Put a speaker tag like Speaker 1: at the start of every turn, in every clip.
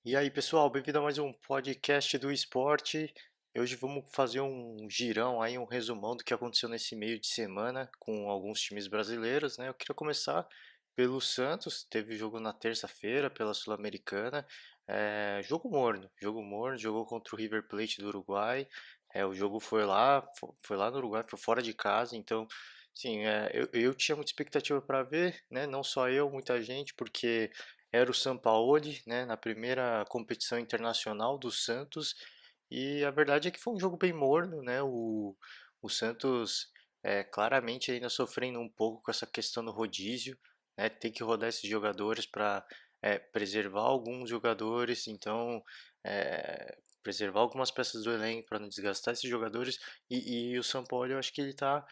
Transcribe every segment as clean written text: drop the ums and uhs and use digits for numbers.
Speaker 1: E aí, pessoal, bem-vindo a mais um podcast do esporte. Hoje vamos fazer um girão aí, um resumão do que aconteceu nesse meio de semana com alguns times brasileiros, né? Eu queria começar pelo Santos, teve jogo na terça-feira pela Sul-Americana, jogo morno, jogou contra o River Plate do Uruguai. O jogo foi lá no Uruguai, foi fora de casa, então, sim, eu tinha muita expectativa para ver, né? Não só eu, muita gente, porque era o Sampaoli, né, na primeira competição internacional do Santos, e a verdade é que foi um jogo bem morno, né? O Santos claramente ainda sofrendo um pouco com essa questão do rodízio, né? Tem que rodar esses jogadores para preservar alguns jogadores, então preservar algumas peças do elenco para não desgastar esses jogadores, e o Sampaoli eu acho que ele está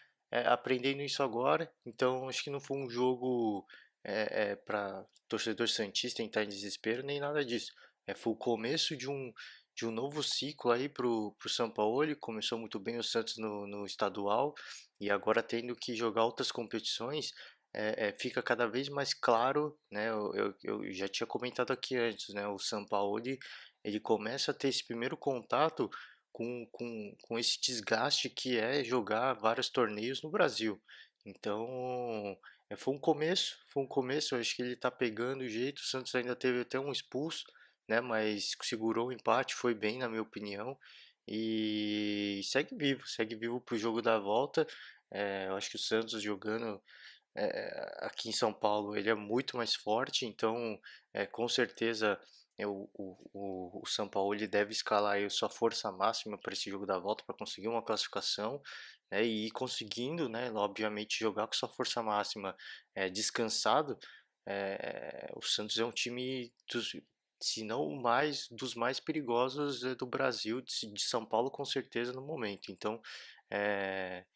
Speaker 1: aprendendo isso agora, então acho que não foi um jogo para torcedor santista entrar em desespero, nem nada disso. Foi o começo de um novo ciclo aí pro Sampaoli. Começou muito bem o Santos no estadual e agora tendo que jogar outras competições, fica cada vez mais claro, né? Eu já tinha comentado aqui antes, né? O Sampaoli ele começa a ter esse primeiro contato com esse desgaste que é jogar vários torneios no Brasil. Então, foi um começo, eu acho que ele tá pegando o jeito, o Santos ainda teve até um expulso, né, mas segurou o empate, foi bem na minha opinião, e segue vivo pro jogo da volta. Eu acho que o Santos jogando aqui em São Paulo ele é muito mais forte, então com certeza o São Paulo ele deve escalar aí a sua força máxima para esse jogo da volta para conseguir uma classificação, né, e ir conseguindo, né, obviamente jogar com sua força máxima descansado. O Santos é um time se não o mais dos mais perigosos do Brasil, de São Paulo com certeza no momento. Então é,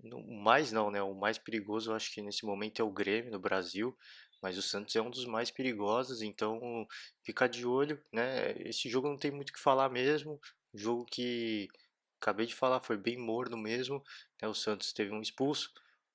Speaker 1: o mais não, né? O mais perigoso eu acho que nesse momento é o Grêmio no Brasil, mas o Santos é um dos mais perigosos, então ficar de olho, né? Esse jogo não tem muito o que falar mesmo. O jogo que acabei de falar foi bem morno mesmo, né? O Santos teve um expulso,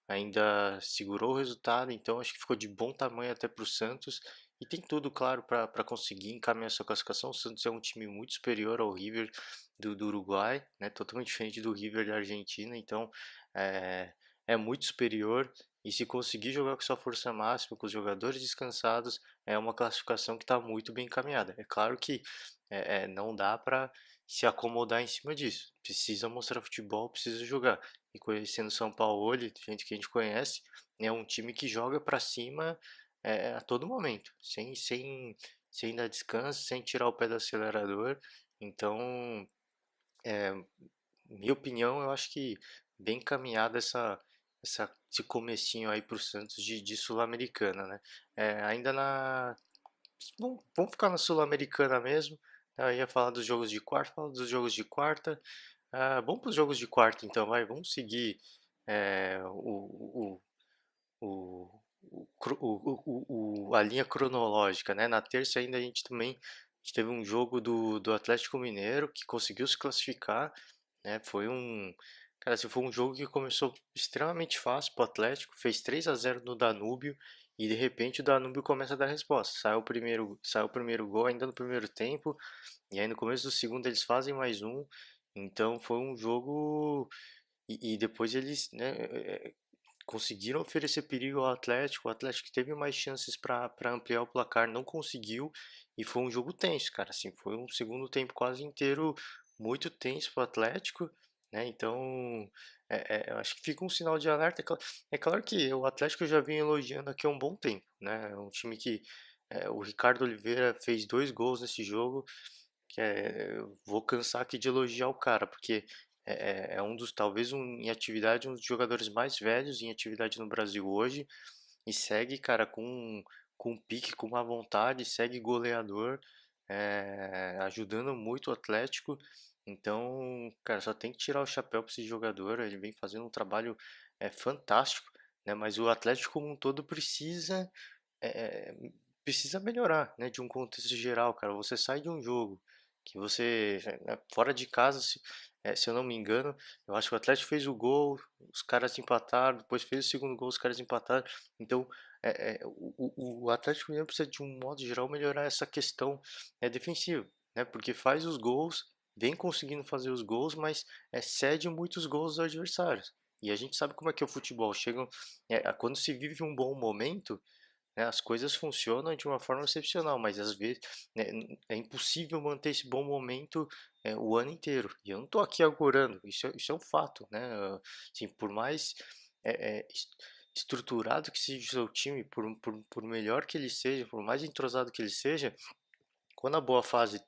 Speaker 1: ainda segurou o resultado, então acho que ficou de bom tamanho até para o Santos. E tem tudo, claro, para conseguir encaminhar sua classificação. O Santos é um time muito superior ao River do Uruguai, né? Totalmente diferente do River da Argentina, então é, é muito superior. E se conseguir jogar com sua força máxima, com os jogadores descansados, é uma classificação que está muito bem encaminhada. É claro que não dá para se acomodar em cima disso. Precisa mostrar futebol, precisa jogar. E conhecendo São Paulo, gente que a gente conhece, é um time que joga para cima a todo momento, sem dar descanso, sem tirar o pé do acelerador. Então, é, minha opinião, eu acho que bem caminhada esse comecinho aí pro Santos de Sul-Americana, né? Ainda na. Vamos ficar na Sul-Americana mesmo. Eu ia falar dos jogos de quarta, fala dos jogos de quarta. Vamos para os jogos de quarta então, vai. Vamos seguir é, o, a linha cronológica, né? Na terça ainda a gente teve um jogo do Atlético Mineiro que conseguiu se classificar, né? Cara, assim, foi um jogo que começou extremamente fácil pro Atlético, fez 3-0 no Danúbio e de repente o Danúbio começa a dar resposta. Saiu o primeiro gol ainda no primeiro tempo e aí no começo do segundo eles fazem mais um. Então foi um jogo e depois eles, né, conseguiram oferecer perigo ao Atlético. O Atlético teve mais chances para ampliar o placar, não conseguiu e foi um jogo tenso, cara. Assim, foi um segundo tempo quase inteiro muito tenso para o Atlético, né? Então, eu acho que fica um sinal de alerta. É claro que o Atlético eu já vim elogiando aqui há um bom tempo, né? É um time que o Ricardo Oliveira fez 2 gols nesse jogo, eu vou cansar aqui de elogiar o cara, porque é um dos, talvez em atividade, um dos jogadores mais velhos em atividade no Brasil hoje, e segue, cara, com um pique, com uma vontade, segue goleador, ajudando muito o Atlético. Então, cara, só tem que tirar o chapéu para esse jogador, ele vem fazendo um trabalho fantástico, né? Mas o Atlético como um todo é, precisa melhorar, né, de um contexto geral, cara. Você sai de um jogo que você, né, fora de casa, se eu não me engano, eu acho que o Atlético fez o gol, os caras empataram, depois fez o segundo gol, os caras empataram. Então, o Atlético Mineiro precisa, de um modo geral, melhorar essa questão defensiva, né? Porque faz os gols, vem conseguindo fazer os gols, mas cede muitos gols aos adversários. E a gente sabe como é que é o futebol. Chegam, quando se vive um bom momento, né, as coisas funcionam de uma forma excepcional, mas às vezes, né, é impossível manter esse bom momento o ano inteiro. E eu não estou aqui augurando, isso é um fato, né? Assim, por mais estruturado que seja o seu time, por melhor que ele seja, por mais entrosado que ele seja, quando a boa fase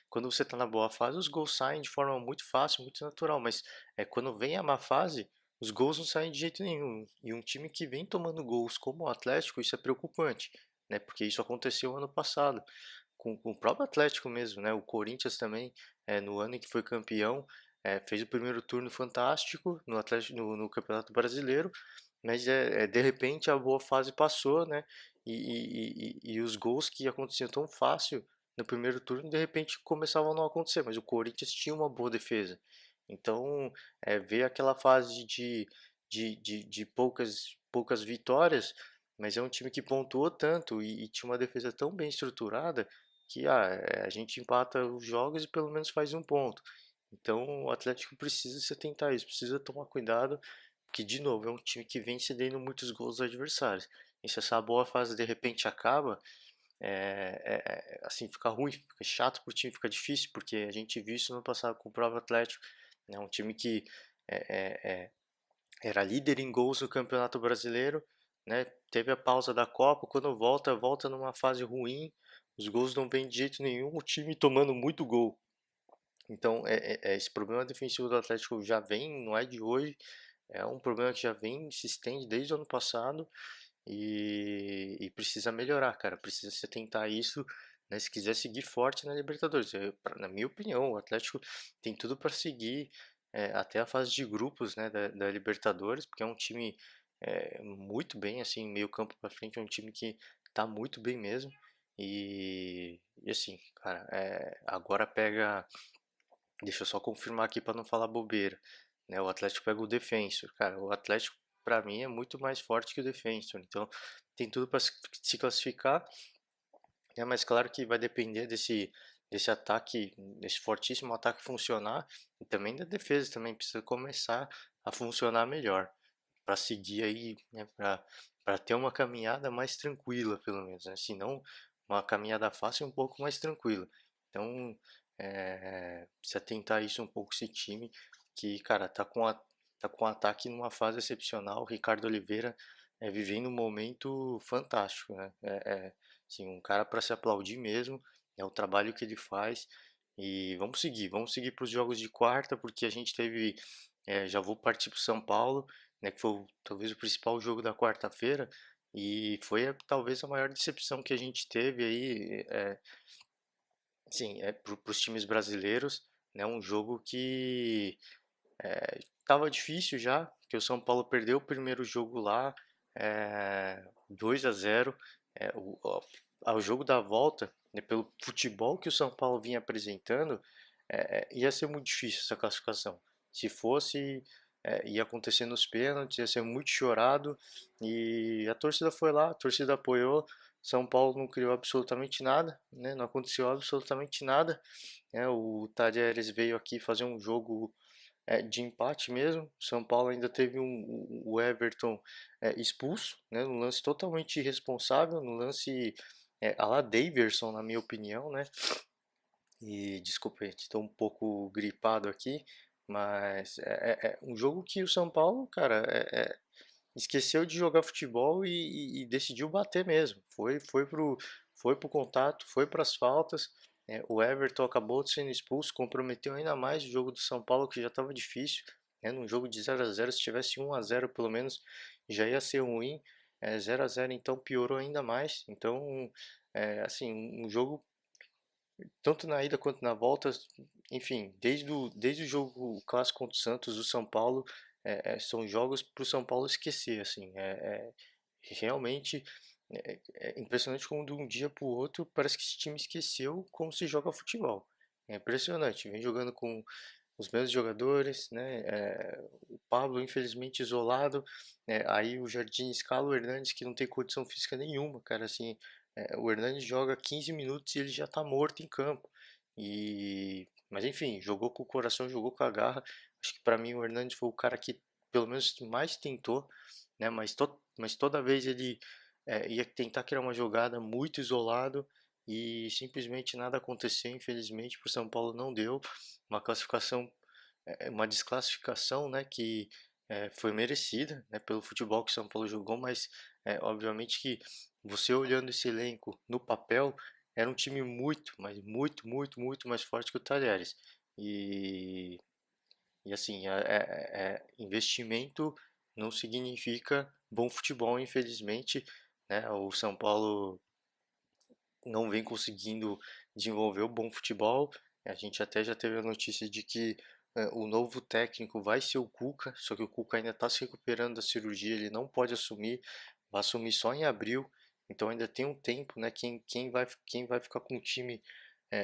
Speaker 1: quando você tá na boa fase, os gols saem de forma muito fácil, muito natural, mas quando vem a má fase, os gols não saem de jeito nenhum. E um time que vem tomando gols como o Atlético, isso é preocupante, né? Porque isso aconteceu ano passado, com o próprio Atlético mesmo, né? O Corinthians também, no ano em que foi campeão, fez o primeiro turno fantástico no Atlético, no Campeonato Brasileiro, mas de repente a boa fase passou, né? E os gols que aconteciam tão fácil no primeiro turno, de repente começavam a não acontecer. Mas o Corinthians tinha uma boa defesa. Então, ver aquela fase de poucas vitórias, mas é um time que pontuou tanto e tinha uma defesa tão bem estruturada que a gente empata os jogos e pelo menos faz um ponto. Então, o Atlético precisa se atentar a isso, precisa tomar cuidado que, de novo, é um time que vem cedendo muitos gols aos adversários. E se essa boa fase de repente acaba, assim, fica ruim, fica chato pro time, fica difícil, porque a gente viu isso no passado com o próprio Atlético, né? Um time que era líder em gols no Campeonato Brasileiro, né? Teve a pausa da Copa, quando volta, volta numa fase ruim, os gols não vêm de jeito nenhum, o time tomando muito gol. Então, esse problema defensivo do Atlético já vem, não é de hoje, é um problema que já vem, se estende desde o ano passado e precisa melhorar, cara. Precisa se atentar a isso, né, se quiser seguir forte na Libertadores. Na minha opinião, o Atlético tem tudo para seguir até a fase de grupos, né, da Libertadores, porque é um time muito bem, assim, meio campo para frente, é um time que tá muito bem mesmo. E assim, cara, agora pega. Deixa eu só confirmar aqui para não falar bobeira, né? O Atlético pega o Defensor, cara. O Atlético para mim é muito mais forte que o Defensor, então tem tudo para se classificar, né? Mas claro que vai depender desse ataque, desse fortíssimo ataque funcionar e também da defesa também precisa começar a funcionar melhor para seguir aí, né? Para ter uma caminhada mais tranquila, pelo menos, né? Se não uma caminhada fácil e um pouco mais tranquila. Então, precisa tentar isso um pouco esse time que, cara, tá com um ataque numa fase excepcional. O Ricardo Oliveira vivendo um momento fantástico, né? Assim, um cara para se aplaudir mesmo. É o trabalho que ele faz. E vamos seguir para os jogos de quarta, porque a gente teve, já vou partir para São Paulo, né, que foi talvez o principal jogo da quarta-feira, e foi talvez a maior decepção que a gente teve aí, sim, para os times brasileiros, né, um jogo que estava difícil já, que o São Paulo perdeu o primeiro jogo lá, 2-0, ao jogo da volta, né, pelo futebol que o São Paulo vinha apresentando, ia ser muito difícil essa classificação. Se fosse, ia acontecer nos pênaltis, ia ser muito chorado, e a torcida foi lá, a torcida apoiou, São Paulo não criou absolutamente nada, né, não aconteceu absolutamente nada, né, o Talheres veio aqui fazer um jogo de empate mesmo. São Paulo ainda teve o Everton expulso, né, no lance totalmente irresponsável, no lance a la Daverson, na minha opinião, né? E desculpa, gente, estou um pouco gripado aqui, mas é um jogo que o São Paulo, cara, esqueceu de jogar futebol e decidiu bater mesmo. Foi pro contato, foi para as faltas. O Everton acabou sendo expulso, comprometeu ainda mais o jogo do São Paulo, que já estava difícil. Num jogo de 0-0, se tivesse 1-0 pelo menos, já ia ser ruim. 0-0 então piorou ainda mais. Então, assim, um jogo tanto na ida quanto na volta, enfim, desde o jogo clássico contra o Santos, o São Paulo, são jogos para o São Paulo esquecer, assim, realmente é impressionante como de um dia para o outro parece que esse time esqueceu como se joga futebol. É impressionante, vem jogando com os mesmos jogadores, né? O Pablo, infelizmente, isolado, né? Aí o Jardim escala o Hernandes, que não tem condição física nenhuma, cara. Assim, o Hernandes joga 15 minutos e ele já tá morto em campo. Mas enfim, jogou com o coração, jogou com a garra. Acho que para mim o Hernandes foi o cara que pelo menos mais tentou, né? Mas toda vez ele ia tentar criar uma jogada muito isolado e simplesmente nada aconteceu. Infelizmente, para o São Paulo não deu uma classificação, uma desclassificação, né, que foi merecida, né, pelo futebol que o São Paulo jogou, mas obviamente que você olhando esse elenco no papel, era um time muito, mas muito, muito, muito mais forte que o Talheres. E, e assim, investimento não significa bom futebol, infelizmente, né? O São Paulo não vem conseguindo desenvolver o bom futebol. A gente até já teve a notícia de que o novo técnico vai ser o Cuca, só que o Cuca ainda está se recuperando da cirurgia, ele não pode assumir, vai assumir só em abril, então ainda tem um tempo, né? Quem vai ficar com o time,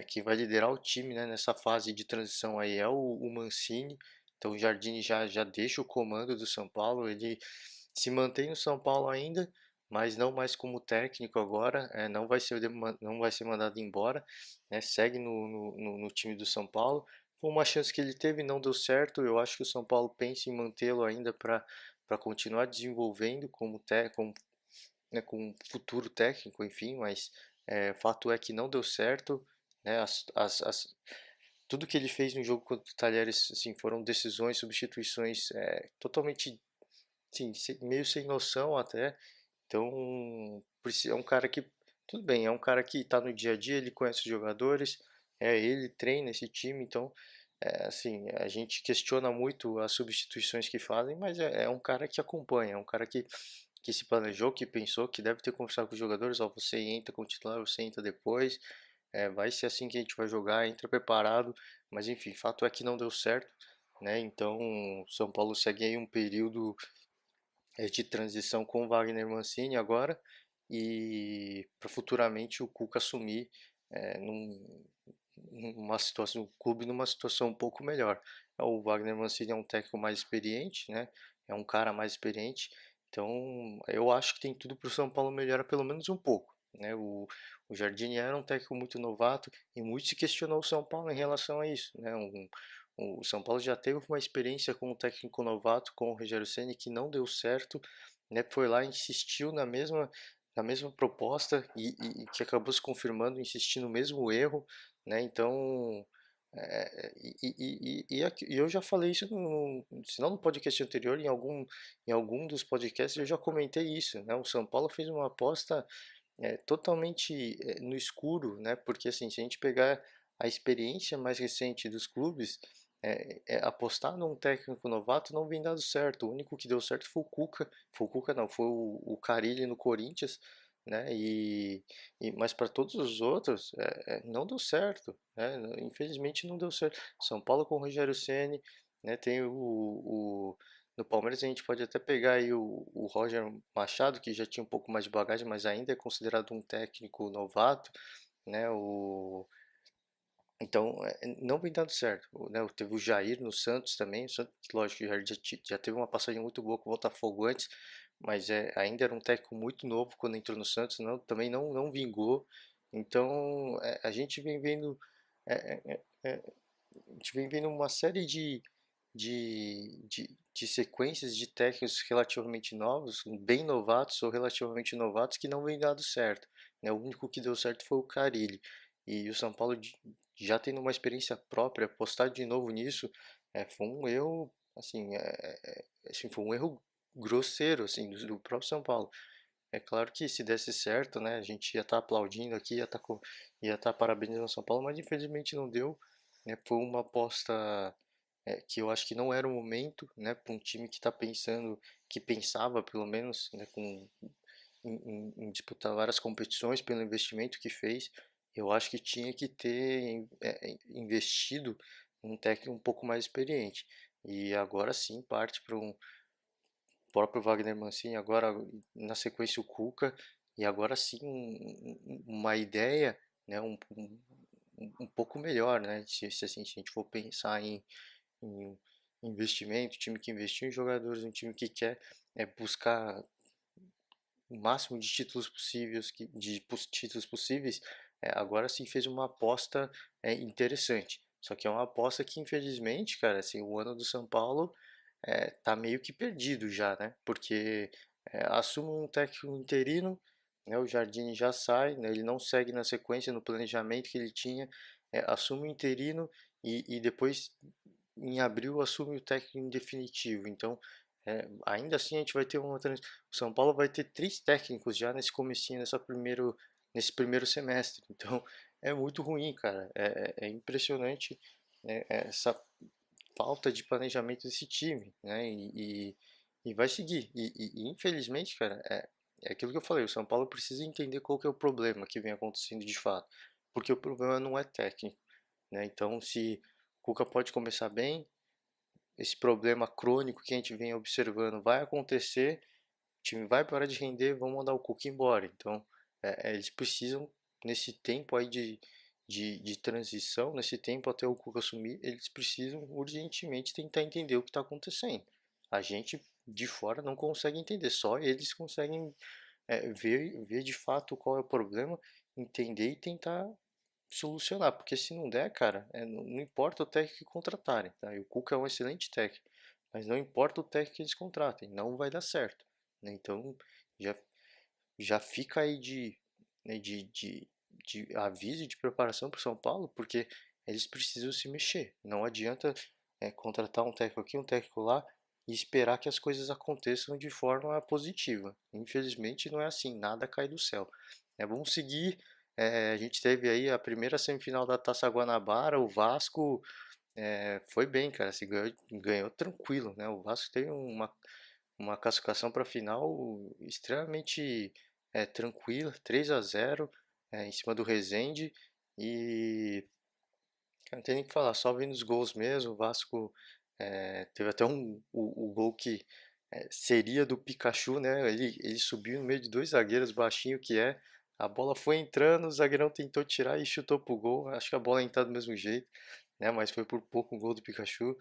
Speaker 1: quem vai liderar o time, né, nessa fase de transição aí é o Mancini. Então o Jardine já deixa o comando do São Paulo, ele se mantém no São Paulo ainda, mas não mais como técnico agora, não vai ser mandado embora, né? Segue no time do São Paulo. Foi uma chance que ele teve, não deu certo. Eu acho que o São Paulo pensa em mantê-lo ainda para continuar desenvolvendo como futuro técnico, enfim, mas fato é que não deu certo, né? Tudo que ele fez no jogo contra o Talheres, assim, foram decisões, substituições totalmente, sim, meio sem noção até. Então, é um cara que, tudo bem, é um cara que está no dia a dia, ele conhece os jogadores, ele treina esse time, então, assim, a gente questiona muito as substituições que fazem, mas é um cara que acompanha, é um cara que se planejou, que pensou, que deve ter conversado com os jogadores, ó, você entra com o titular, você entra depois, vai ser assim que a gente vai jogar, entra preparado, mas enfim, fato é que não deu certo, né? Então, São Paulo segue aí um período de transição com o Wagner Mancini agora e para futuramente o Cuca assumir é, num, numa situação, o clube numa situação um pouco melhor. O Wagner Mancini é um técnico mais experiente, né? É um cara mais experiente, então eu acho que tem tudo para o São Paulo melhorar pelo menos um pouco. Né? O Jardine era um técnico muito novato e muito se questionou o São Paulo em relação a isso. Né? O São Paulo já teve uma experiência com um técnico novato, com o Rogério Ceni, que não deu certo, né? Foi lá, insistiu na mesma proposta e que acabou se confirmando, insistindo no mesmo erro, né? Então, e eu já falei isso, se não no podcast anterior, em algum dos podcasts eu já comentei isso, né? O São Paulo fez uma aposta totalmente no escuro, né? Porque assim, se a gente pegar a experiência mais recente dos clubes, apostar num técnico novato não vem dado certo. O único que deu certo foi o Cuca não, foi o Carille no Corinthians, né? Mas para todos os outros não deu certo, né? Infelizmente não deu certo. São Paulo com o Rogério Ceni, né? Tem no Palmeiras a gente pode até pegar aí o Roger Machado, que já tinha um pouco mais de bagagem, mas ainda é considerado um técnico novato, né? Então, não vem dando certo, né? Teve o Jair no Santos também, o Santos, lógico, que o Jair já teve uma passagem muito boa com o Botafogo antes, mas ainda era um técnico muito novo quando entrou no Santos, também não vingou. Então, a gente vem vendo, a gente vem vendo uma série de sequências de técnicos relativamente novos, bem novatos ou relativamente novatos, que não vem dado certo, né? O único que deu certo foi o Carille. E o São Paulo, já tendo uma experiência própria, apostar de novo nisso, foi um erro, assim, foi um erro grosseiro, assim, do próprio São Paulo. É claro que se desse certo, né, a gente ia estar aplaudindo aqui, ia estar parabenizando o São Paulo, mas infelizmente não deu, né? Foi uma aposta que eu acho que não era o momento, né, para um time que está pensando, que pensava pelo menos, né, em disputar várias competições pelo investimento que fez. Eu acho que tinha que ter investido um técnico um pouco mais experiente. E agora sim parte para um próprio Wagner Mancini, agora na sequência o Cuca, e agora sim uma ideia, né, um pouco melhor, né, se a gente for pensar um investimento, um time que investiu em jogadores, um time que quer buscar o máximo de títulos possíveis, títulos possíveis, agora sim fez uma aposta interessante. Só que é uma aposta que, infelizmente, cara, assim, o ano do São Paulo tá meio que perdido já, né? Porque assume um técnico interino, né? O Jardine já sai, né? Ele não segue na sequência no planejamento que ele tinha, assume o interino e depois em abril assume o técnico em definitivo. Então, ainda assim a gente vai ter o São Paulo vai ter três técnicos já nesse comecinho, nesse primeiro semestre. Então, é muito ruim, cara. É impressionante, né, essa falta de planejamento desse time, né? E vai seguir. Infelizmente, cara, é aquilo que eu falei. O São Paulo precisa entender qual que é o problema que vem acontecendo de fato, porque o problema não é técnico, né? Então, se o Cuca pode começar bem, esse problema crônico que a gente vem observando vai acontecer, o time vai parar de render, vão mandar o Cuca embora. Então, eles precisam, nesse tempo aí de transição, nesse tempo até o Cuca assumir, eles precisam urgentemente tentar entender o que está acontecendo. A gente de fora não consegue entender, só eles conseguem ver de fato qual é o problema, entender e tentar solucionar, porque se não der, cara, não importa o técnico que contratarem, tá? E o Cuca é um excelente técnico, mas não importa o técnico que eles contratem, não vai dar certo, né? Então, já, já fica aí né, de aviso e de preparação para o São Paulo, porque eles precisam se mexer. Não adianta contratar um técnico aqui, um técnico lá e esperar que as coisas aconteçam de forma positiva. Infelizmente, não é assim, nada cai do céu. Vamos seguir. A gente teve aí a primeira semifinal da Taça Guanabara, o Vasco foi bem, cara, se ganhou tranquilo, né? O Vasco teve uma classificação para a final extremamente tranquila, 3-0 em cima do Resende e cara, não tem nem o que falar, só vendo os gols mesmo, o Vasco teve até o gol que seria do Pikachu, né? Ele subiu no meio de dois zagueiros baixinho que a bola foi entrando, o zagueirão tentou tirar e chutou pro gol, acho que a bola ia entrar do mesmo jeito, né? Mas foi por pouco um gol do Pikachu.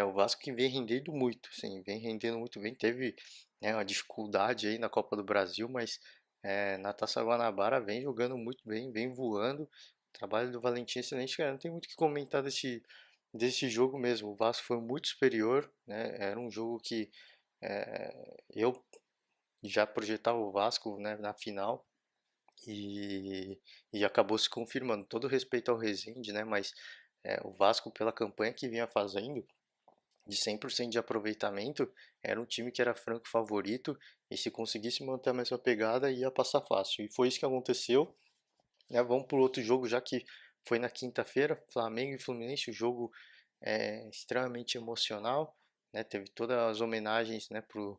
Speaker 1: O Vasco que vem rendendo muito, sim, vem rendendo muito bem, teve uma dificuldade aí na Copa do Brasil, mas na Taça Guanabara vem jogando muito bem, vem voando. O trabalho do Valentim é excelente, cara. Não tem muito o que comentar desse jogo mesmo. O Vasco foi muito superior, né? Era um jogo que eu já projetava o Vasco, né, na final e, e acabou se confirmando. Todo respeito ao Rezende, né? Mas o Vasco, pela campanha que vinha fazendo, de 100% de aproveitamento, era um time que era franco favorito e se conseguisse manter a mesma pegada ia passar fácil. E foi isso que aconteceu, né? Vamos para o outro jogo, já que foi na quinta-feira, Flamengo e Fluminense, o jogo extremamente emocional, né? Teve todas as homenagens, né, para os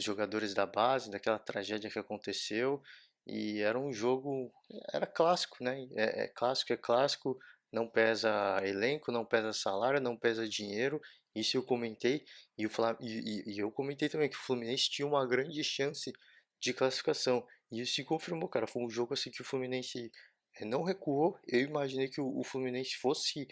Speaker 1: jogadores da base, daquela tragédia que aconteceu, e era um jogo, era clássico, né? É clássico, não pesa elenco, não pesa salário, não pesa dinheiro, isso eu comentei, e eu comentei também que o Fluminense tinha uma grande chance de classificação, e isso se confirmou, cara, foi um jogo assim que o Fluminense não recuou. Eu imaginei que o Fluminense fosse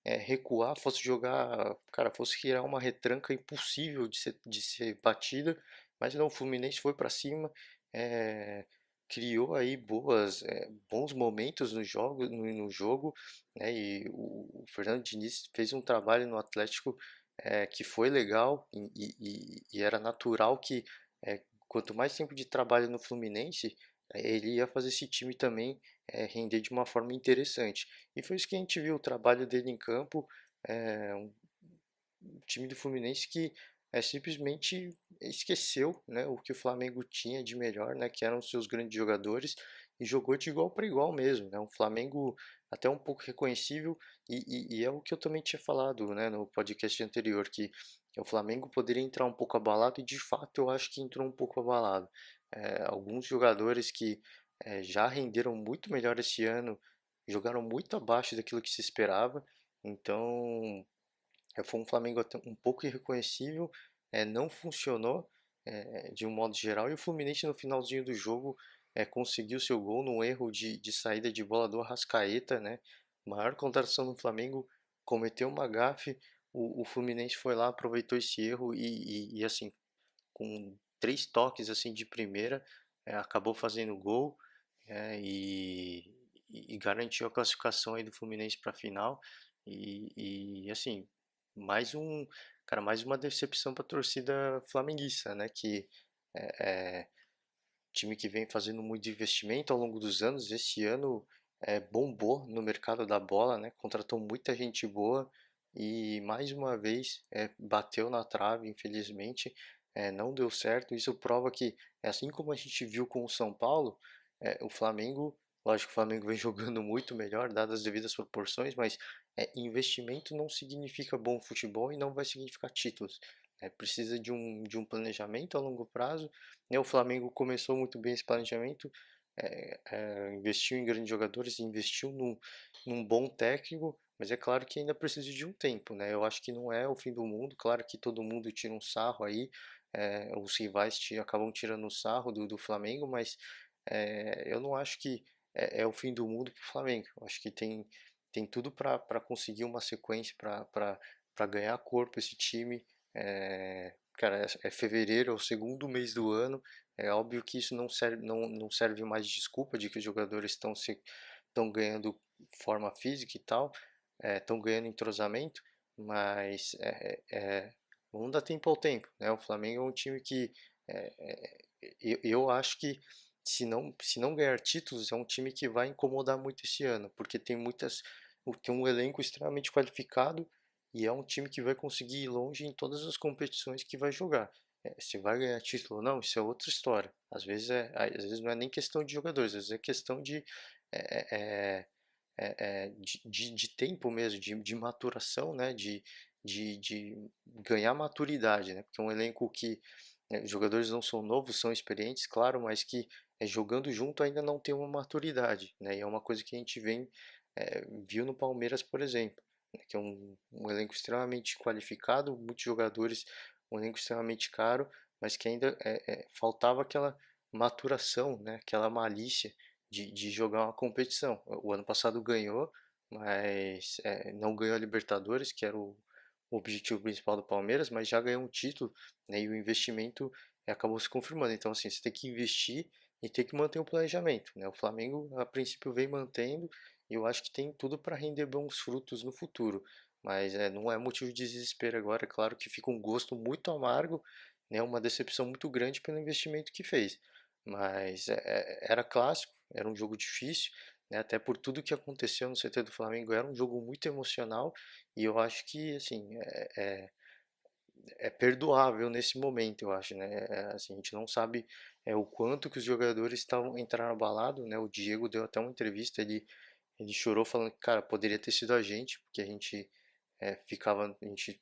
Speaker 1: recuar, fosse jogar, cara, fosse criar uma retranca impossível de ser batida, mas não, o Fluminense foi para cima, é, criou aí bons momentos no jogo, né, e o Fernando Diniz fez um trabalho no Atlético que foi legal e era natural que quanto mais tempo de trabalho no Fluminense, ele ia fazer esse time também render de uma forma interessante. E foi isso que a gente viu, o trabalho dele em campo, um time do Fluminense que simplesmente esqueceu, né, o que o Flamengo tinha de melhor, né, que eram os seus grandes jogadores, e jogou de igual para igual mesmo. Né, um Flamengo até um pouco reconhecível, e é o que eu também tinha falado, né, no podcast anterior, que o Flamengo poderia entrar um pouco abalado, e de fato eu acho que entrou um pouco abalado. Alguns jogadores que já renderam muito melhor esse ano jogaram muito abaixo daquilo que se esperava, então foi um Flamengo até um pouco irreconhecível, não funcionou de um modo geral, e o Fluminense no finalzinho do jogo conseguiu seu gol num erro de saída de bola do Arrascaeta, né? Maior contratação do Flamengo, cometeu uma gafe, o Fluminense foi lá, aproveitou esse erro e assim, com 3 toques assim de primeira, acabou fazendo gol, e garantiu a classificação aí do Fluminense para a final. E assim, mais um, cara, mais uma decepção para a torcida flamenguista, né? Que é time que vem fazendo muito investimento ao longo dos anos. Esse ano bombou no mercado da bola, né? Contratou muita gente boa e mais uma vez bateu na trave, infelizmente, não deu certo. Isso prova que, assim como a gente viu com o São Paulo, o Flamengo, lógico que o Flamengo vem jogando muito melhor, dadas as devidas proporções, mas investimento não significa bom futebol e não vai significar títulos. Precisa de um planejamento a longo prazo, né? O Flamengo começou muito bem esse planejamento, investiu em grandes jogadores, investiu num bom técnico, mas é claro que ainda precisa de um tempo, né? Eu acho que não é o fim do mundo, claro que todo mundo tira um sarro aí, os rivais acabam tirando um sarro do Flamengo, mas eu não acho que é o fim do mundo para o Flamengo. Eu acho que tem tudo para conseguir uma sequência, para ganhar corpo esse time. Cara, é fevereiro, é o segundo mês do ano. É óbvio que isso não serve mais de desculpa de que os jogadores estão ganhando forma física e tal, estão ganhando entrosamento, mas vamos dar tempo ao tempo, né? O Flamengo é um time que eu acho que se não ganhar títulos, é um time que vai incomodar muito esse ano, porque tem um elenco extremamente qualificado e é um time que vai conseguir ir longe em todas as competições que vai jogar. Se vai ganhar título ou não, isso é outra história. Às vezes não é nem questão de jogadores, às vezes é questão é, de tempo mesmo, de maturação, né? De ganhar maturidade, né? Porque é um elenco que os jogadores não são novos, são experientes, claro, mas que jogando junto ainda não tem uma maturidade, né? E é uma coisa que a gente viu no Palmeiras, por exemplo, né? Que é um elenco extremamente qualificado, muitos jogadores, um elenco extremamente caro, mas que ainda faltava aquela maturação, né? Aquela malícia de jogar uma competição. O ano passado ganhou, mas não ganhou a Libertadores, que era o objetivo principal do Palmeiras, mas já ganhou um título, né, e o investimento acabou se confirmando. Então, assim, você tem que investir e tem que manter o planejamento, né? O Flamengo, a princípio, vem mantendo e eu acho que tem tudo para render bons frutos no futuro. Mas não é motivo de desespero agora. É claro que fica um gosto muito amargo, né? Uma decepção muito grande pelo investimento que fez. Mas era clássico, era um jogo difícil, né? Até por tudo que aconteceu no CT do Flamengo, era um jogo muito emocional e eu acho que assim é perdoável nesse momento, eu acho, né? Assim, a gente não sabe o quanto que os jogadores entraram abalado, né? O Diego deu até uma entrevista, ele chorou falando que, cara, poderia ter sido a gente, porque a gente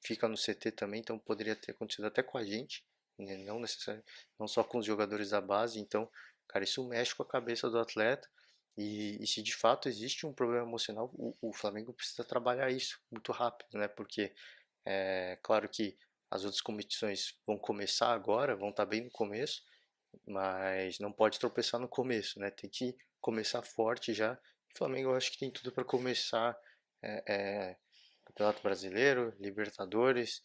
Speaker 1: fica no CT também, então poderia ter acontecido até com a gente, né? Não necessariamente, não só com os jogadores da base. Então, cara, isso mexe com a cabeça do atleta. E se de fato existe um problema emocional, o Flamengo precisa trabalhar isso muito rápido, né? Porque claro que as outras competições vão começar agora, vão estar bem no começo, mas não pode tropeçar no começo, né? Tem que começar forte já. O Flamengo eu acho que tem tudo para começar é, é, Campeonato Brasileiro, Libertadores,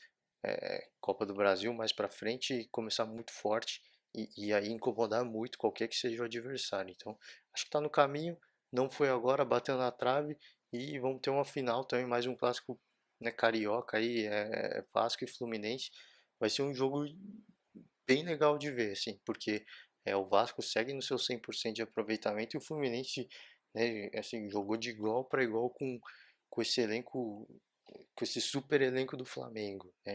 Speaker 1: Copa do Brasil mais para frente e começar muito forte e aí incomodar muito qualquer que seja o adversário. Então, acho que está no caminho, não foi agora, bateu na trave e vamos ter uma final também, mais um clássico, né, carioca aí, Vasco e Fluminense. Vai ser um jogo bem legal de ver, assim, porque o Vasco segue no seu 100% de aproveitamento e o Fluminense, né, assim, jogou de igual para igual com esse elenco, com esse super elenco do Flamengo, né,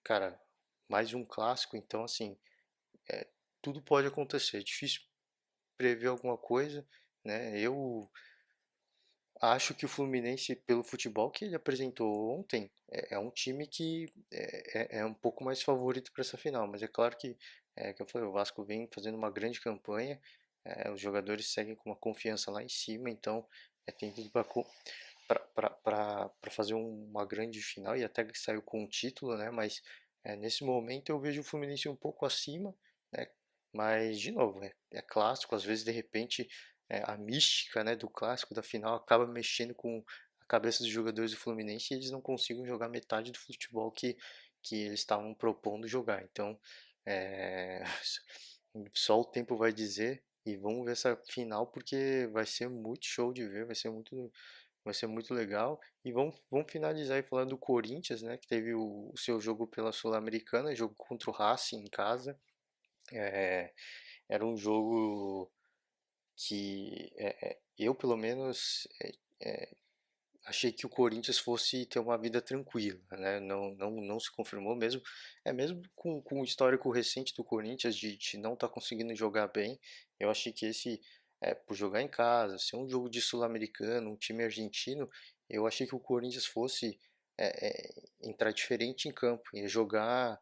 Speaker 1: cara, mais um clássico, então, assim, é, tudo pode acontecer, é difícil prever alguma coisa, né, eu acho que o Fluminense, pelo futebol que ele apresentou ontem, é um time que é um pouco mais favorito para essa final. Mas é claro que eu falei, o Vasco vem fazendo uma grande campanha, os jogadores seguem com uma confiança lá em cima, então tem tudo para fazer uma grande final e até que saiu com um título, né? Mas nesse momento eu vejo o Fluminense um pouco acima, né? Mas de novo, é clássico, às vezes de repente a mística, né, do clássico da final acaba mexendo com a cabeça dos jogadores do Fluminense e eles não consigam jogar metade do futebol que eles estavam propondo jogar. Então, é, só o tempo vai dizer e vamos ver essa final porque vai ser muito show de ver, vai ser muito legal. E vamos finalizar aí falando do Corinthians, né, que teve o seu jogo pela Sul-Americana, jogo contra o Racing em casa. É, era um jogo que eu, pelo menos, achei que o Corinthians fosse ter uma vida tranquila, né? Não se confirmou mesmo. Mesmo com o histórico recente do Corinthians de não estar conseguindo jogar bem, eu achei que por jogar em casa, ser um jogo de Sul-Americano, um time argentino, eu achei que o Corinthians fosse entrar diferente em campo, ia jogar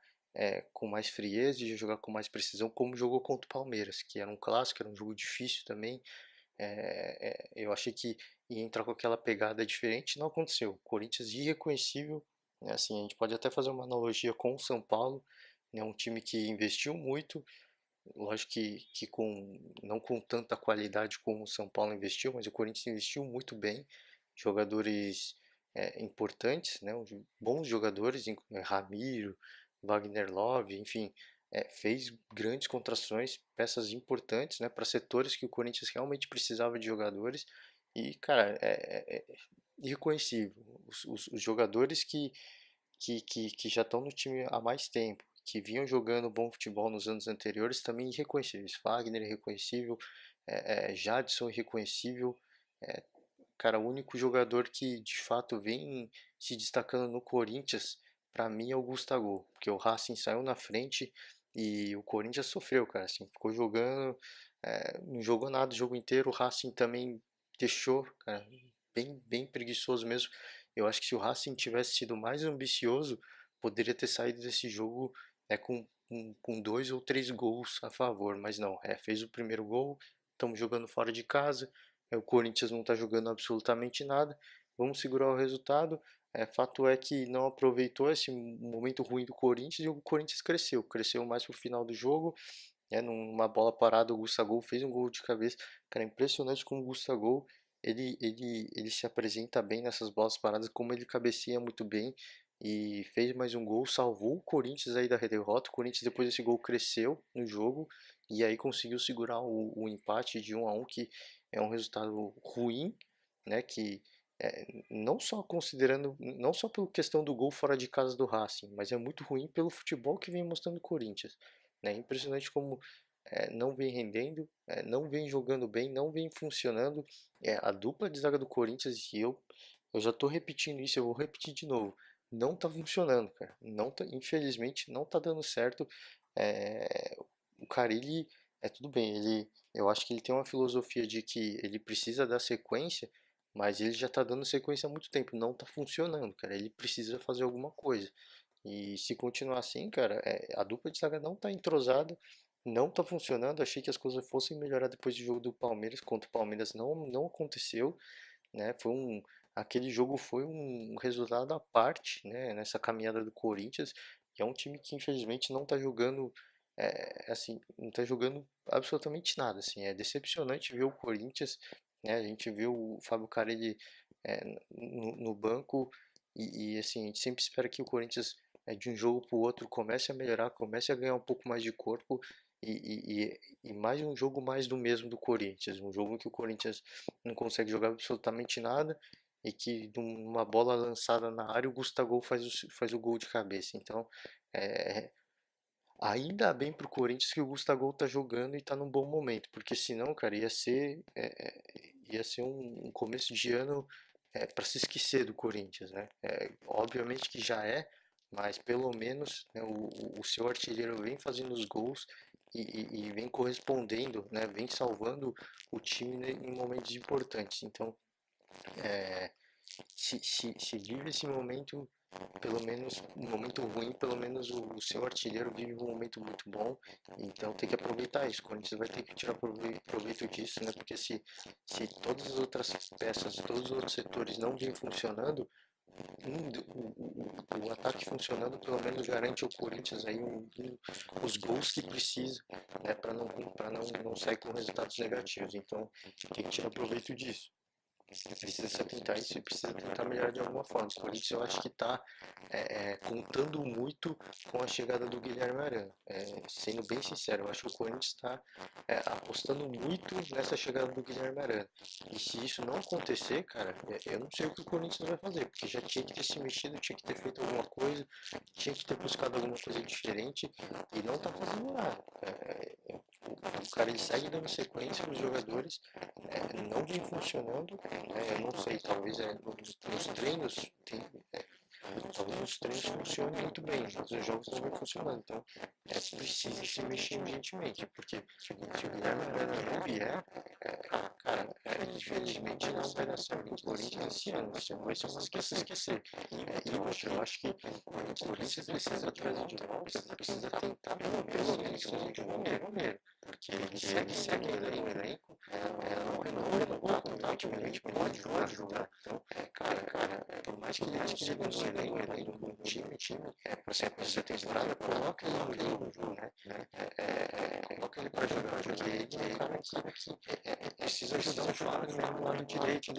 Speaker 1: com mais frieza, ia jogar com mais precisão, como jogou contra o Palmeiras, que era um clássico, era um jogo difícil também. Eu achei que ia entrar com aquela pegada diferente, não aconteceu. O Corinthians irreconhecível, né? Assim, a gente pode até fazer uma analogia com o São Paulo, né? Um time que investiu muito, lógico que não com tanta qualidade como o São Paulo investiu, mas o Corinthians investiu muito bem, jogadores importantes, né? Bons jogadores, Ramiro, Wagner Love, enfim, fez grandes contratações, peças importantes, né, para setores que o Corinthians realmente precisava de jogadores e, cara, é irreconhecível. Os jogadores que já estão no time há mais tempo, que vinham jogando bom futebol nos anos anteriores, também irreconhecíveis. Fagner irreconhecível, Jadson irreconhecível, é, cara, o único jogador que de fato vem se destacando no Corinthians, pra mim é o Gustavo, porque o Racing saiu na frente e o Corinthians sofreu, cara, assim, ficou jogando, não jogou nada o jogo inteiro, o Racing também deixou, cara, bem preguiçoso mesmo. Eu acho que se o Racing tivesse sido mais ambicioso, poderia ter saído desse jogo com 2 ou 3 gols a favor, mas não, fez o primeiro gol, estamos jogando fora de casa, o Corinthians não está jogando absolutamente nada. Vamos segurar o resultado. Fato é que não aproveitou esse momento ruim do Corinthians e o Corinthians cresceu mais pro final do jogo. Numa bola parada, o Gustavo fez um gol de cabeça. Cara, é impressionante como o Gustavo ele se apresenta bem nessas bolas paradas, como ele cabeceia muito bem e fez mais um gol, salvou o Corinthians aí da derrota. O Corinthians depois desse gol cresceu no jogo e aí conseguiu segurar o empate de 1-1, que é um resultado ruim, né? Que não só considerando, não só pela questão do gol fora de casa do Racing, mas é muito ruim pelo futebol que vem mostrando o Corinthians. Né? Impressionante como não vem rendendo, não vem jogando bem, não vem funcionando. A dupla de zaga do Corinthians e eu já estou repetindo isso, eu vou repetir de novo. Não está funcionando, cara. Não tá, infelizmente não está dando certo. É, o Carille, tudo bem, eu acho que ele tem uma filosofia de que ele precisa dar sequência, mas ele já está dando sequência há muito tempo. Não está funcionando, cara. Ele precisa fazer alguma coisa. E se continuar assim, cara, a dupla de zaga não tá entrosada, não tá funcionando. Achei que as coisas fossem melhorar depois do jogo do Palmeiras, contra o Palmeiras não aconteceu, né? Aquele jogo foi um resultado à parte, né, nessa caminhada do Corinthians, que é um time que infelizmente não tá jogando assim, não tá jogando absolutamente nada, assim, é decepcionante ver o Corinthians, né? A gente viu o Fábio Carelli no banco assim, a gente sempre espera que o Corinthians de um jogo para o outro comece a melhorar, comece a ganhar um pouco mais de corpo e mais um jogo mais do mesmo do Corinthians, um jogo em que o Corinthians não consegue jogar absolutamente nada e que numa bola lançada na área o Gustavo faz o gol de cabeça. Então, é, ainda bem pro Corinthians que o Gustavo tá jogando e tá num bom momento, porque senão, cara, ia ser um começo de ano para se esquecer do Corinthians, né? Obviamente que já mas pelo menos né, o seu artilheiro vem fazendo os gols e vem correspondendo, né? Vem salvando o time em momentos importantes. Então, é, se vive esse momento, pelo menos um momento ruim, pelo menos o seu artilheiro vive um momento muito bom, então tem que aproveitar isso. O Corinthians vai ter que tirar proveito disso, né? Porque se todas as outras peças, todos os outros setores não vêm funcionando, o ataque funcionando pelo menos garante ao Corinthians aí os gols que precisa, né? Para não sair com resultados negativos. Então tem que tirar proveito disso. Você precisa se atentar a isso e precisa tentar melhorar de alguma forma. O Corinthians eu acho que está contando muito com a chegada do Guilherme Arana. Sendo bem sincero, eu acho que o Corinthians está apostando muito nessa chegada do Guilherme Arana. E se isso não acontecer, cara, eu não sei o que o Corinthians vai fazer, porque já tinha que ter se mexido, tinha que ter feito alguma coisa, tinha que ter buscado alguma coisa diferente e não está fazendo nada. O cara ele segue dando sequência nos jogadores, não vem funcionando, eu não sei, talvez nos treinos, talvez nos treinos funcione muito bem, mas os jogos não vem funcionando, então precisa se mexer urgentemente, porque se o Guilherme Arana não vier, cara, infelizmente não vai dar certo o Corinthians esse ano, isso vai ser uma esquecer. E outra, eu acho que o Corinthians precisa trazer de volta, precisa tentar pelo menos trazer de volta o Romero, porque ele segue o elenco, não renovou constantemente, pode jogar. Então, cara, por mais que ele seja um elenco, um time, para ser temporada, coloca ele no jogo, né? Coloca ele para jogar, porque ele é um cara que precisa ajudar o Fábio no lado direito,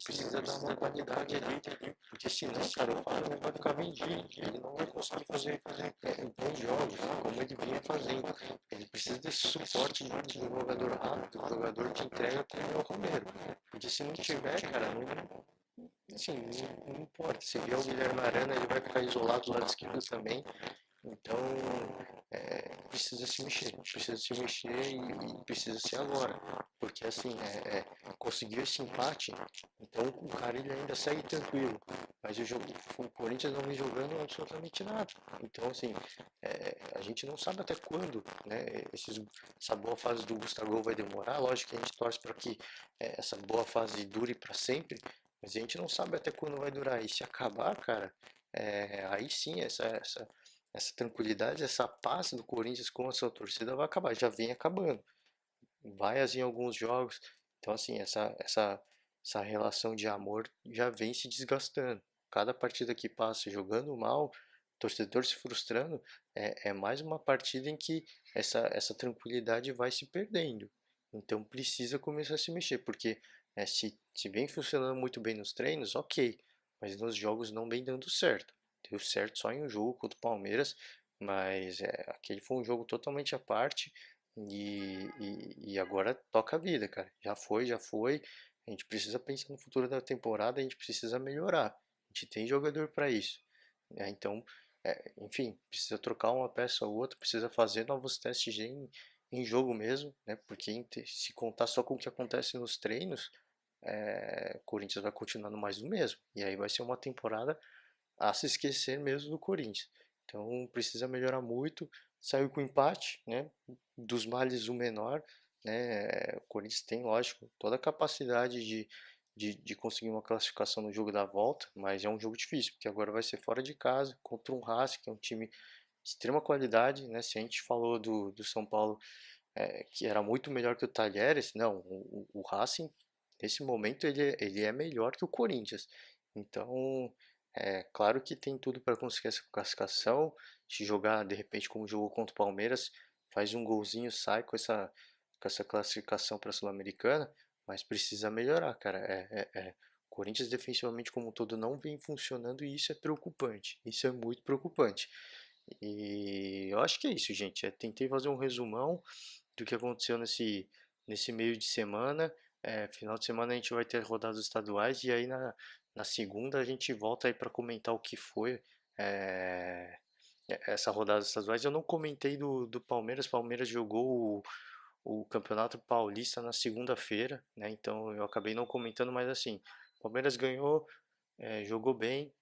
Speaker 1: precisa dar uma qualidade ali, porque senão, cara, o Fábio não vai ficar vendido, ele não vai conseguir fazer bons jogos, como ele vinha fazendo. Ele precisa desse suporte de um jogador rápido, um jogador de entrega como é o Romero. Porque se não tiver, cara, assim, não importa. Se vier o Guilherme Arana, ele vai ficar isolado do lado esquerdo também. Então, precisa se mexer e precisa ser agora, porque assim, conseguiu esse empate, então o cara ele ainda segue tranquilo, mas o Corinthians não vem jogando absolutamente nada, então assim, a gente não sabe até quando, né, essa boa fase do Gustavo vai demorar, lógico que a gente torce para que essa boa fase dure para sempre, mas a gente não sabe até quando vai durar, e se acabar, cara, aí sim, essa tranquilidade, essa paz do Corinthians com a sua torcida vai acabar, já vem acabando. Vaias em alguns jogos. Então, assim, essa relação de amor já vem se desgastando. Cada partida que passa jogando mal, o torcedor se frustrando, é mais uma partida em que essa tranquilidade vai se perdendo. Então precisa começar a se mexer, porque se vem funcionando muito bem nos treinos, ok, mas nos jogos não vem dando certo. Deu certo só em um jogo contra o Palmeiras, mas aquele foi um jogo totalmente à parte e agora toca a vida, cara. Já foi, já foi. A gente precisa pensar no futuro da temporada, a gente precisa melhorar. A gente tem jogador para isso, né? Então, enfim, precisa trocar uma peça ou outra, precisa fazer novos testes em jogo mesmo, né? Porque se contar só com o que acontece nos treinos, o Corinthians vai continuar no mais do mesmo. E aí vai ser uma temporada a se esquecer mesmo do Corinthians. Então precisa melhorar muito. Saiu com empate, né? Dos males o menor, né? O Corinthians tem, lógico, toda a capacidade de conseguir uma classificação no jogo da volta, mas é um jogo difícil, porque agora vai ser fora de casa, contra um Racing, que é um time de extrema qualidade, né? Se a gente falou do São Paulo, que era muito melhor que o Talheres, não, o Racing, nesse momento, ele é melhor que o Corinthians. Então, claro que tem tudo para conseguir essa classificação. Se jogar de repente como jogou contra o Palmeiras, faz um golzinho, sai com essa classificação para a Sul-Americana, mas precisa melhorar, cara. O Corinthians defensivamente como um todo não vem funcionando e isso é preocupante. Isso é muito preocupante. E eu acho que é isso, gente. Tentei fazer um resumão do que aconteceu nesse meio de semana. Final de semana a gente vai ter rodadas estaduais e aí na segunda a gente volta aí para comentar o que foi é, essa rodada estaduais. Eu não comentei do Palmeiras. Palmeiras jogou o Campeonato Paulista na segunda-feira, né? Então eu acabei não comentando, mas assim, Palmeiras ganhou, jogou bem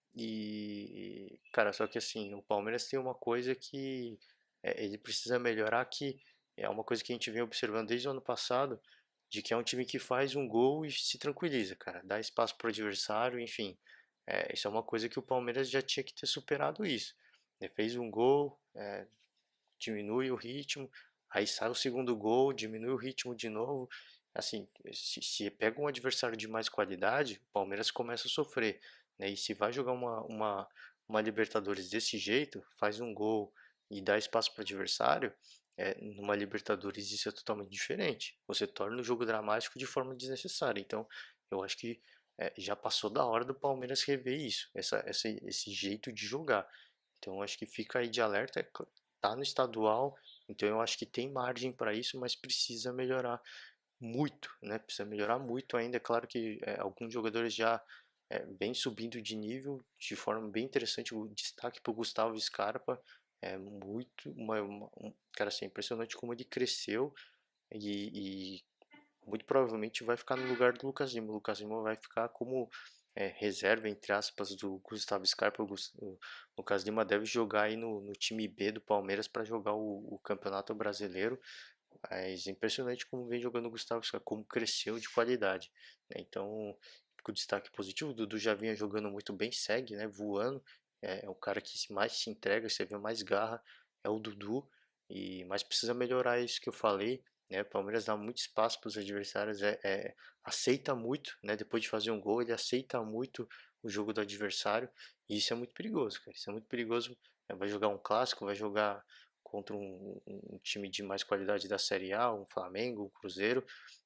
Speaker 1: cara, só que assim, o Palmeiras tem uma coisa que ele precisa melhorar, que é uma coisa que a gente vem observando desde o ano passado, de que é um time que faz um gol e se tranquiliza, cara, dá espaço para o adversário, enfim, isso é uma coisa que o Palmeiras já tinha que ter superado isso. Ele fez um gol, diminui o ritmo, aí sai o segundo gol, diminui o ritmo de novo. Assim, se pega um adversário de mais qualidade, o Palmeiras começa a sofrer, né? E se vai jogar uma Libertadores desse jeito, faz um gol e dá espaço para o adversário, numa Libertadores isso é totalmente diferente. Você torna o jogo dramático de forma desnecessária. Então, Eu acho que já passou da hora do Palmeiras rever isso, esse jeito de jogar. Então eu acho que fica aí de alerta, tá no estadual, então eu acho que tem margem para isso, mas precisa melhorar muito, né? Precisa melhorar muito ainda. É claro que alguns jogadores já vêm subindo de nível de forma bem interessante. O destaque para o Gustavo Scarpa é muito, cara, assim, impressionante como ele cresceu e muito provavelmente vai ficar no lugar do Lucas Lima. O Lucas Lima vai ficar como reserva, entre aspas, do Gustavo Scarpa. O Lucas Lima deve jogar aí no time B do Palmeiras para jogar o Campeonato Brasileiro. Mas é impressionante como vem jogando o Gustavo Scarpa, como cresceu de qualidade, né? Então, com destaque positivo, o Dudu já vinha jogando muito bem, segue, né, voando. É o cara que mais se entrega, você vê mais garra, é o Dudu. Mas precisa melhorar isso que eu falei, né? O Palmeiras dá muito espaço para os adversários, aceita muito, né? Depois de fazer um gol, ele aceita muito o jogo do adversário, e isso é muito perigoso, cara. Isso é muito perigoso. Vai jogar um clássico, vai jogar contra um time de mais qualidade da Série A, um Flamengo, um Cruzeiro,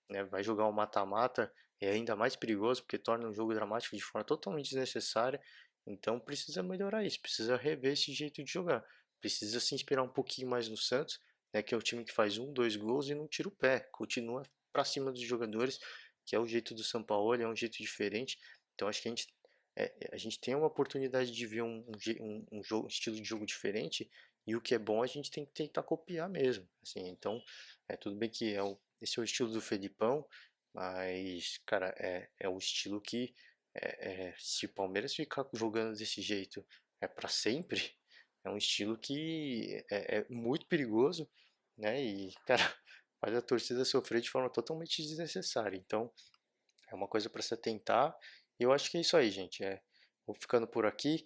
Speaker 1: né? Vai jogar um mata-mata, é ainda mais perigoso porque torna um jogo dramático de forma totalmente desnecessária. Então precisa melhorar isso, precisa rever esse jeito de jogar, precisa se inspirar um pouquinho mais no Santos, né? Que é o time que faz um, dois gols e não tira o pé, continua para cima dos jogadores, que é o jeito do São Paulo, é um jeito diferente. Então acho que a gente tem uma oportunidade de ver um estilo de jogo diferente, e o que é bom a gente tem que tentar copiar mesmo, assim. Então, tudo bem que esse é o estilo do Felipão, mas, cara, é o estilo que se o Palmeiras ficar jogando desse jeito para sempre, é um estilo que é muito perigoso, né? E, cara, faz a torcida sofrer de forma totalmente desnecessária. Então, é uma coisa para se atentar. E eu acho que é isso aí, gente. Vou ficando por aqui.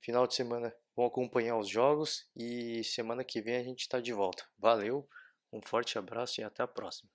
Speaker 1: Final de semana vão acompanhar os jogos e semana que vem a gente está de volta. Valeu, um forte abraço e até a próxima.